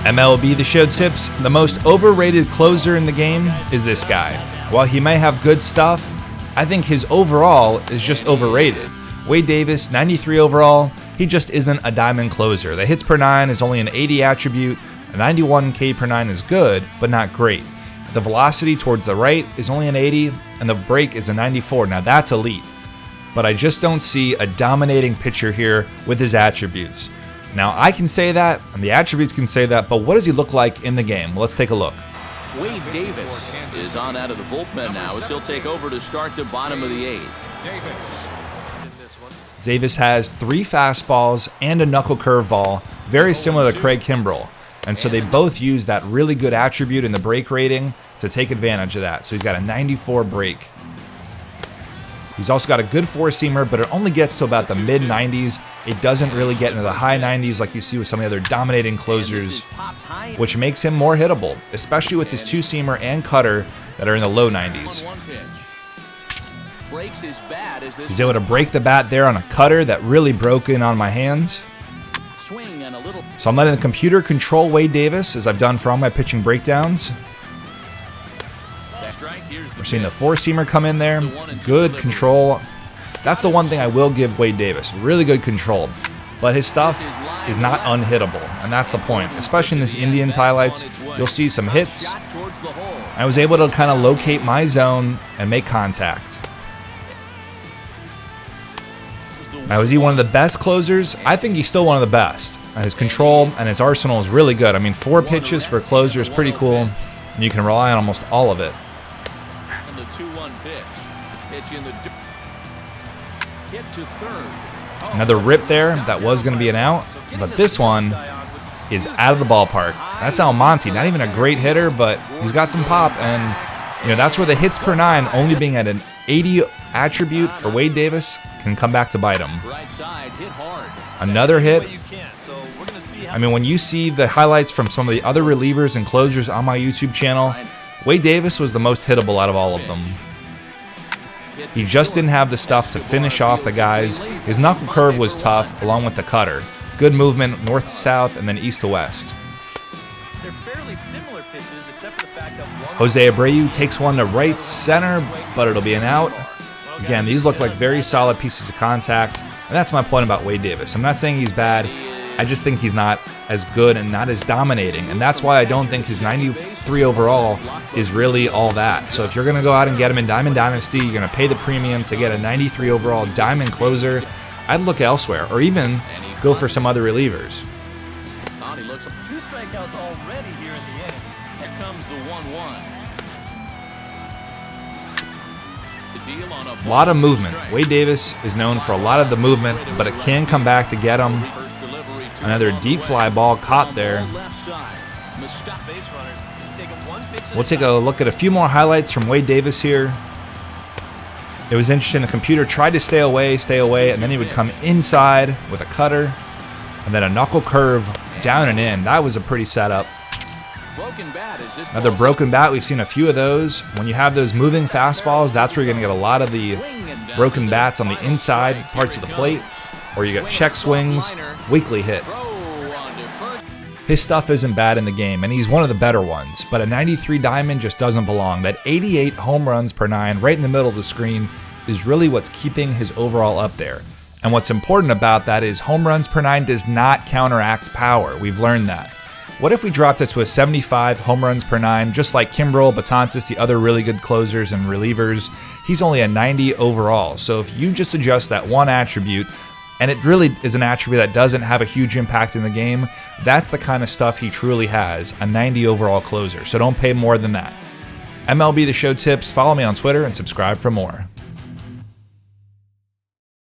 MLB The Show tips, the most overrated closer in the game is this guy. While he may have good stuff, I think his overall is just overrated. Wade Davis, 93 overall, he just isn't a diamond closer. The hits per nine is only an 80 attribute, a 91 K per nine is good, but not great. The velocity towards the right is only an 80, and the break is a 94. Now that's elite. But I just don't see a dominating pitcher here with his attributes. Now I can say that, and the attributes can say that, but what does he look like in the game? Well, let's take a look. Wade Davis is on out of the bullpen now as he'll take over to start the bottom of the eighth. Davis has 3 fastballs and a knuckle curveball, very similar to Craig Kimbrell. And so they both use that really good attribute in the break rating to take advantage of that. So he's got a 94 break. He's also got a good four-seamer, but it only gets to about the mid-90s. It doesn't really get into the high 90s like you see with some of the other dominating closers, which makes him more hittable, especially with his two-seamer and cutter that are in the low 90s. He's able to break the bat there on a cutter that really broke in on my hands. So I'm letting the computer control Wade Davis, as I've done for all my pitching breakdowns. We're seeing the four-seamer come in there. Good control. That's the one thing I will give Wade Davis. Really good control. But his stuff is not unhittable, and that's the point. Especially in this Indians highlights, you'll see some hits. I was able to kind of locate my zone and make contact. Now, is he one of the best closers? I think he's still one of the best. His control and his arsenal is really good. I mean, 4 pitches for a closer is pretty cool, and you can rely on almost all of it. Another rip there. That was going to be an out, but this one is out of the ballpark. That's Almonte. Not even a great hitter, but he's got some pop, and that's where the hits per nine, only being at an 80 attribute for Wade Davis, can come back to bite him. Another hit. I mean, when you see the highlights from some of the other relievers and closers on my YouTube channel, Wade Davis was the most hittable out of all of them. He just didn't have the stuff to finish off the guys. His knuckle curve was tough, along with the cutter. Good movement, north to south, and then east to west. They're fairly similar pitches, except for the fact that Jose Abreu takes one to right center, but it'll be an out. Again, these look like very solid pieces of contact, and that's my point about Wade Davis. I'm not saying he's bad. I just think he's not as good and not as dominating, and that's why I don't think his 93 overall is really all that. So if you're going to go out and get him in Diamond Dynasty, you're going to pay the premium to get a 93 overall diamond closer, I'd look elsewhere, or even go for some other relievers. 2 strikeouts already here in the inning. Here comes the 1-1. A lot of movement. Wade Davis is known for a lot of the movement, but it can come back to get him. Another deep fly ball caught there. We'll take a look at a few more highlights from Wade Davis here. It was interesting. The computer tried to stay away, and then he would come inside with a cutter, and then a knuckle curve down and in. That was a pretty setup. Another broken bat. We've seen a few of those. When you have those moving fastballs, that's where you're going to get a lot of the broken bats on the inside parts of the plate, or you get check swings, weakly hit. His stuff isn't bad in the game, and he's one of the better ones, but a 93 diamond just doesn't belong. That 88 home runs per nine right in the middle of the screen is really what's keeping his overall up there. And what's important about that is home runs per nine does not counteract power. We've learned that. What if we dropped it to a 75 home runs per nine, just like Kimbrell, Betances, the other really good closers and relievers? He's only a 90 overall. So if you just adjust that one attribute, and it really is an attribute that doesn't have a huge impact in the game, that's the kind of stuff he truly has, a 90 overall closer. So don't pay more than that. MLB The Show tips, follow me on Twitter and subscribe for more.